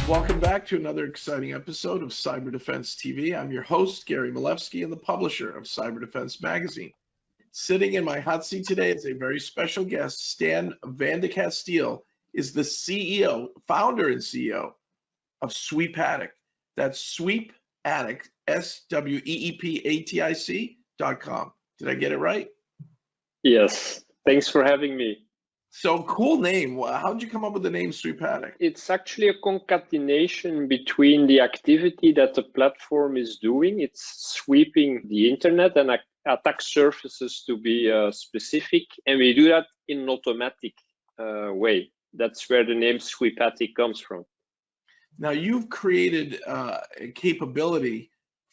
Welcome back to another exciting episode of Cyber Defense TV. I'm your host, Gary Malevsky, and the publisher of Cyber Defense Magazine. Sitting in my hot seat today is a very special guest. Stan Van de Castile is the CEO, founder and CEO of Sweepatic. That's Sweepatic, SWEEPATIC.com. Did I get it right? Yes, thanks for having me. So cool name. How'd you come up with the name Sweepatic? It's actually a concatenation between the activity that the platform is doing. It's sweeping the internet and attack surfaces, to be specific, and we do that in an automatic way. That's where the name Sweepatic comes from. Now you've created a capability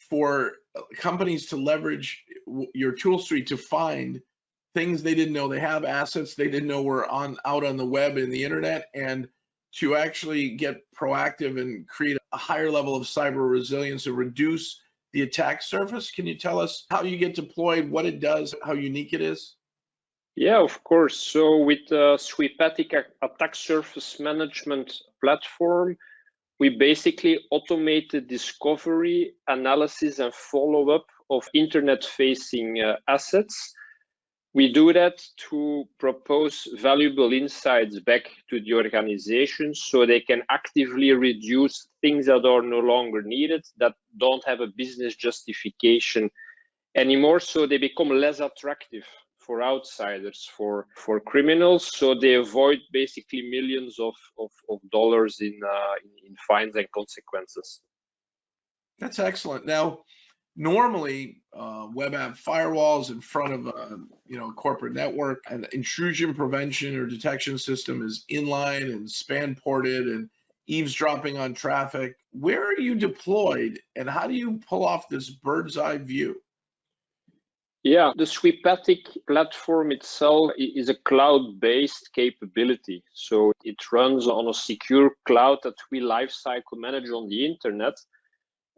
for companies to leverage your tool suite to find things they didn't know they have, assets they didn't know were out on the web and the internet, and to actually get proactive and create a higher level of cyber resilience and reduce the attack surface. Can you tell us how you get deployed, what it does, how unique it is? Yeah, of course. So with the Sweepatic attack surface management platform, we basically automate the discovery, analysis, and follow-up of internet-facing assets. We do that to propose valuable insights back to the organization so they can actively reduce things that are no longer needed, that don't have a business justification anymore, so they become less attractive for outsiders, for criminals, so they avoid basically millions of dollars in fines and consequences. That's excellent. Now, normally, web app firewalls in front of a corporate network, and intrusion prevention or detection system is inline and span ported and eavesdropping on traffic. Where are you deployed, and how do you pull off this bird's eye view? Yeah, the Sweepatic platform itself is a cloud-based capability. So it runs on a secure cloud that we lifecycle manage on the internet.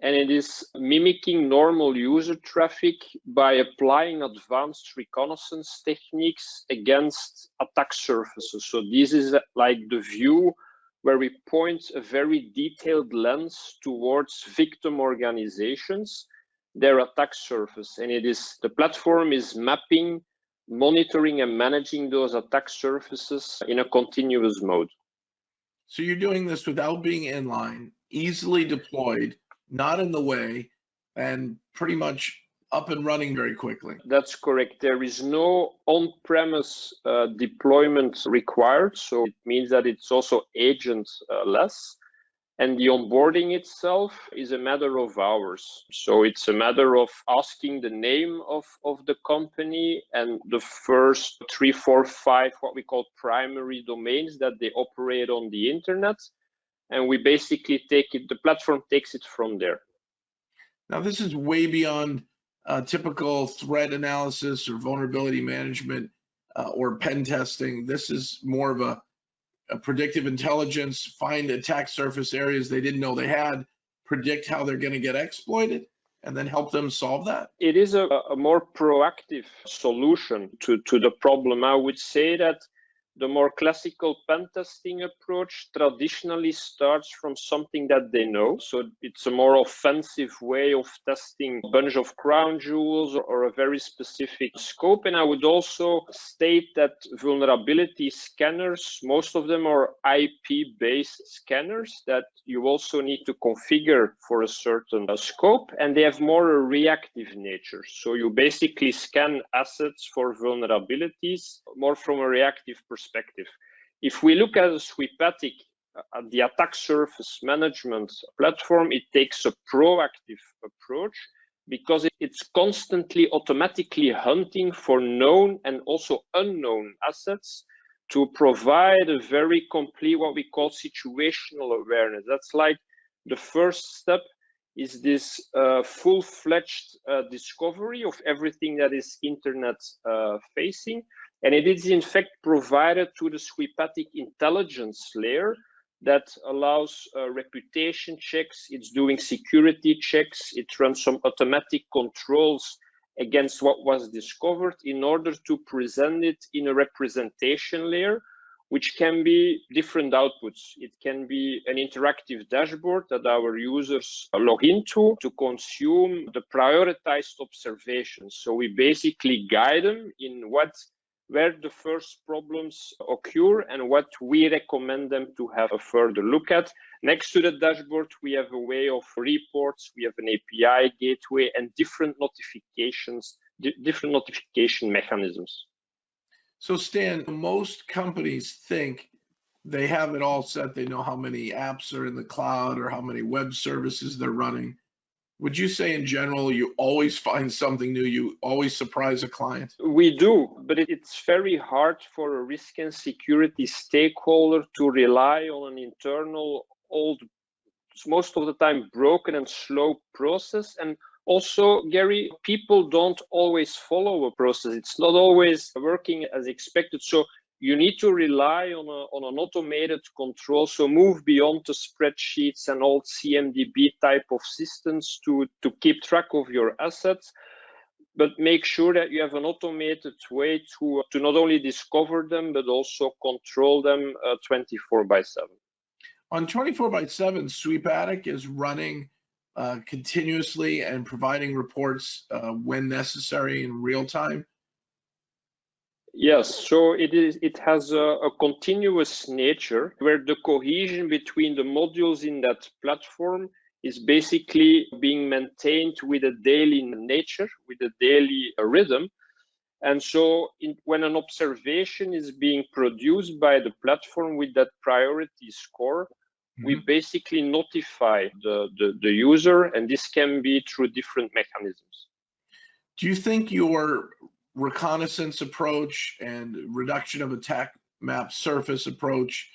And it is mimicking normal user traffic by applying advanced reconnaissance techniques against attack surfaces. So this is like the view where we point a very detailed lens towards victim organizations, their attack surface. And the platform is mapping, monitoring, and managing those attack surfaces in a continuous mode. So you're doing this without being inline, easily deployed, not in the way, and pretty much up and running very quickly. That's correct. There is no on-premise deployment required, so it means that it's also agent-less. And the onboarding itself is a matter of hours. So it's a matter of asking the name of the company and the first 3, 4, 5, what we call primary domains that they operate on the internet. And we basically the platform takes it from there. Now, this is way beyond typical threat analysis or vulnerability management or pen testing. This is more of a predictive intelligence, find attack surface areas they didn't know they had, predict how they're going to get exploited, and then help them solve that. It is a more proactive solution to the problem. I would say that the more classical pen testing approach traditionally starts from something that they know. So it's a more offensive way of testing a bunch of crown jewels or a very specific scope. And I would also state that vulnerability scanners, most of them are IP-based scanners that you also need to configure for a certain scope, and they have more a reactive nature. So you basically scan assets for vulnerabilities more from a reactive perspective. If we look at a Sweepatic, the attack surface management platform, it takes a proactive approach because it's constantly automatically hunting for known and also unknown assets to provide a very complete, what we call situational awareness. That's like the first step is this full-fledged discovery of everything that is internet facing. And it is in fact provided to the Sweepatic intelligence layer that allows reputation checks. It's doing security checks. It runs some automatic controls against what was discovered in order to present it in a representation layer which can be different outputs. It can be an interactive dashboard that our users log into to consume the prioritized observations. So we basically guide them in where the first problems occur and what we recommend them to have a further look at. Next to the dashboard, we have a way of reports, we have an API gateway and different notification mechanisms. So Stan, most companies think they have it all set. They know how many apps are in the cloud or how many web services they're running. Would you say in general, you always find something new? You always surprise a client? We do, but it's very hard for a risk and security stakeholder to rely on an internal, old, most of the time broken and slow process. And also, Gary, people don't always follow a process. It's not always working as expected. So you need to rely on an automated control. So move beyond the spreadsheets and old CMDB type of systems to keep track of your assets, but make sure that you have an automated way to not only discover them, but also control them 24/7. On 24/7, Sweepatic is running continuously and providing reports when necessary in real time. Yes, so it has a continuous nature where the cohesion between the modules in that platform is basically being maintained with a daily nature, with a daily rhythm. And so when an observation is being produced by the platform with that priority score, we basically notify the user, and this can be through different mechanisms. Do you think your reconnaissance approach and reduction of attack map surface approach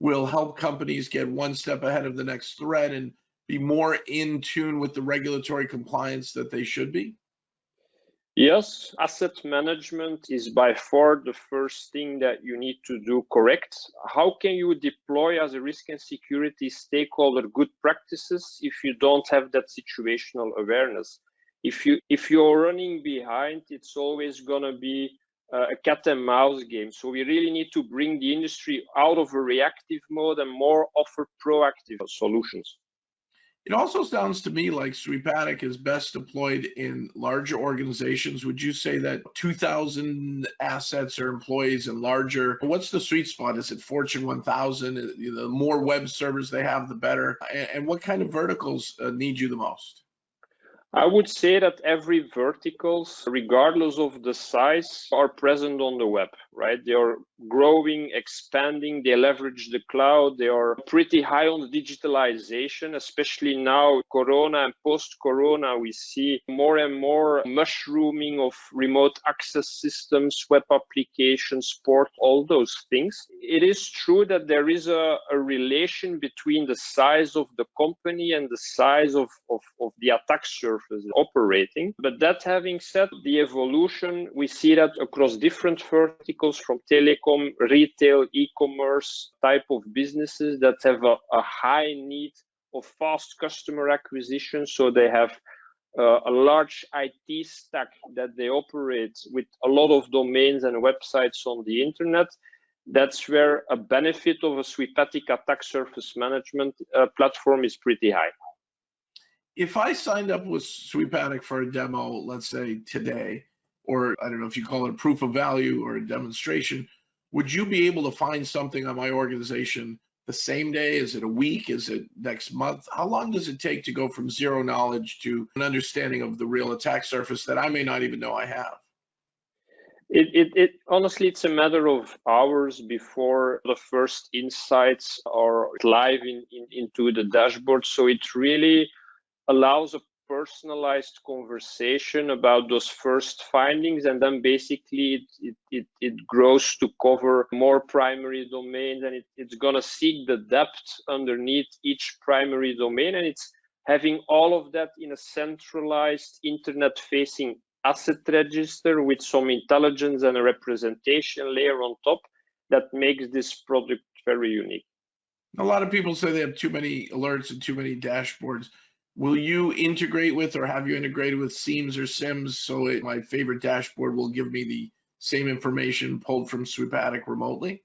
will help companies get one step ahead of the next threat and be more in tune with the regulatory compliance that they should be? Yes, asset management is by far the first thing that you need to do correct. How can you deploy as a risk and security stakeholder good practices if you don't have that situational awareness? If you're running behind, it's always going to be a cat and mouse game. So we really need to bring the industry out of a reactive mode and more offer proactive solutions. It also sounds to me like Sweepatic is best deployed in larger organizations. Would you say that 2,000 assets or employees and larger? What's the sweet spot? Is it Fortune 1000? The more web servers they have, the better. And what kind of verticals need you the most? I would say that every verticals, regardless of the size, are present on the web, right? They are growing, expanding, they leverage the cloud, they are pretty high on digitalization, especially now, Corona and post-Corona, we see more and more mushrooming of remote access systems, web applications, sport, all those things. It is true that there is a relation between the size of the company and the size of the attack surface operating. But that having said, the evolution, we see that across different verticals from telecom, retail, e-commerce type of businesses that have a high need of fast customer acquisition. So they have a large IT stack that they operate with a lot of domains and websites on the internet. That's where a benefit of a Sweepatic attack surface management platform is pretty high. If I signed up with Sweepatic for a demo, let's say today, or I don't know if you call it a proof of value or a demonstration, would you be able to find something on my organization the same day? Is it a week? Is it next month? How long does it take to go from zero knowledge to an understanding of the real attack surface that I may not even know I have? Honestly, it's a matter of hours before the first insights are live into the dashboard. So it really allows a personalized conversation about those first findings, and then basically it grows to cover more primary domains, and it's going to seek the depth underneath each primary domain, and it's having all of that in a centralized internet-facing asset register with some intelligence and a representation layer on top that makes this product very unique. A lot of people say they have too many alerts and too many dashboards. Will you integrate with, or have you integrated with Seams or Sims so my favorite dashboard will give me the same information pulled from Sweepatic remotely?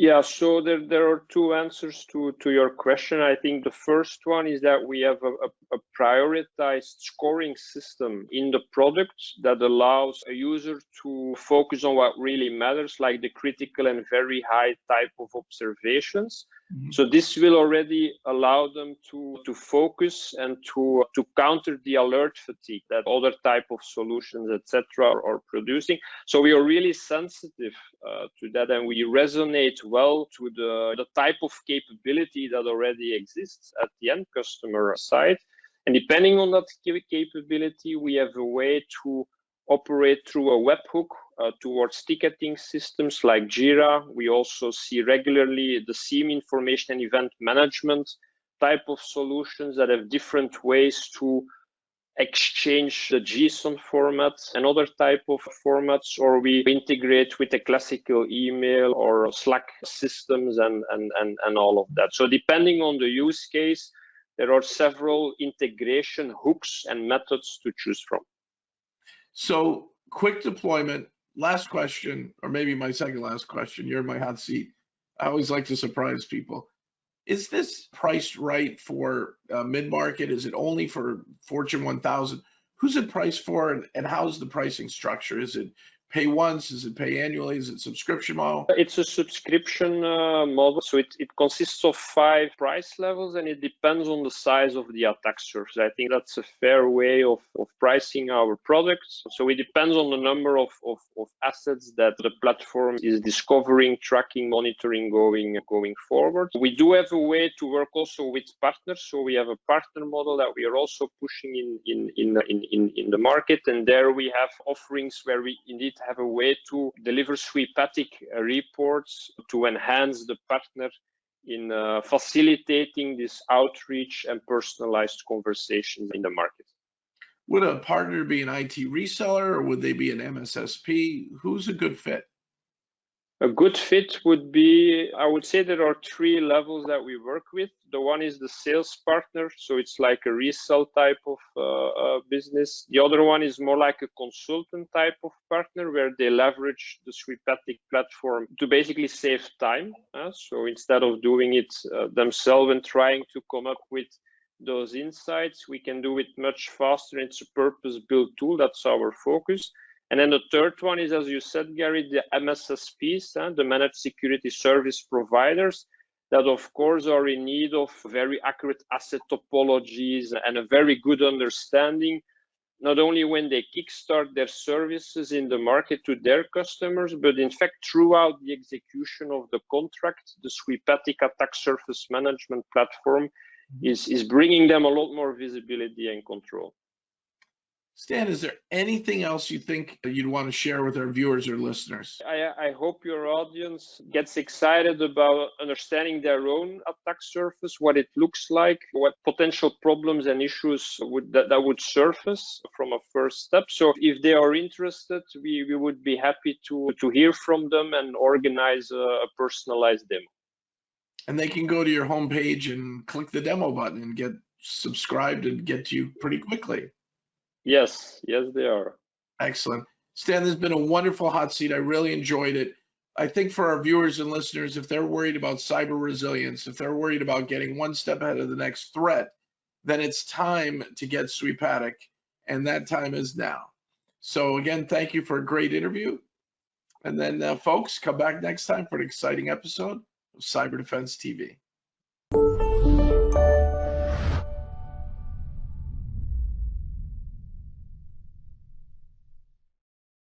Yeah, so there are two answers to your question. I think the first one is that we have a prioritized scoring system in the product that allows a user to focus on what really matters, like the critical and very high type of observations. Mhm. So this will already allow them to focus and to counter the alert fatigue that other type of solutions, etc., are producing. So we are really sensitive to that, and we resonate well to the type of capability that already exists at the end customer side. And depending on that capability, we have a way to operate through a webhook towards ticketing systems like Jira. We also see regularly the SIEM information and event management type of solutions that have different ways to exchange the JSON format and other type of formats, or we integrate with a classical email or Slack systems and all of that. So depending on the use case, there are several integration hooks and methods to choose from. So quick deployment, last question, or maybe my second last question. You're in my hot seat. I always like to surprise people. Is this priced right for mid-market? Is it only for Fortune 1000? Who's it priced for, and how's the pricing structure? Is it pay once? Is it pay annually? Is it subscription model? It's a subscription model, so it consists of 5 price levels, and it depends on the size of the attack surface. I think that's a fair way of pricing our products. So it depends on the number of assets that the platform is discovering, tracking, monitoring going forward. We do have a way to work also with partners. So we have a partner model that we are also pushing in the market, and there we have offerings where we indeed have a way to deliver Sweepatic reports to enhance the partner in facilitating this outreach and personalized conversations in the market. Would a partner be an IT reseller, or would they be an MSSP? Who's a good fit? A good fit would be, I would say there are 3 levels that we work with. The one is the sales partner, so it's like a resell type of business. The other one is more like a consultant type of partner, where they leverage the Sweepatic platform to basically save time. So instead of doing it themselves and trying to come up with those insights, we can do it much faster. It's a purpose-built tool. That's our focus. And then the third one is, as you said, Gary, the MSSPs, the managed security service providers, that of course are in need of very accurate asset topologies and a very good understanding, not only when they kickstart their services in the market to their customers, but in fact throughout the execution of the contract. The Sweepatic attack surface management platform is bringing them a lot more visibility and control. Stan, is there anything else you think you'd want to share with our viewers or listeners? I hope your audience gets excited about understanding their own attack surface, what it looks like, what potential problems and issues that would surface from a first step. So if they are interested, we would be happy to hear from them and organize a personalized demo. And they can go to your homepage and click the demo button and get subscribed and get to you pretty quickly. Yes, they are. Excellent. Stan, this has been a wonderful hot seat. I really enjoyed it. I think for our viewers and listeners, if they're worried about cyber resilience, if they're worried about getting one step ahead of the next threat, then it's time to get Sweepatic, and that time is now. So again, thank you for a great interview. And then folks, come back next time for an exciting episode of Cyber Defense TV.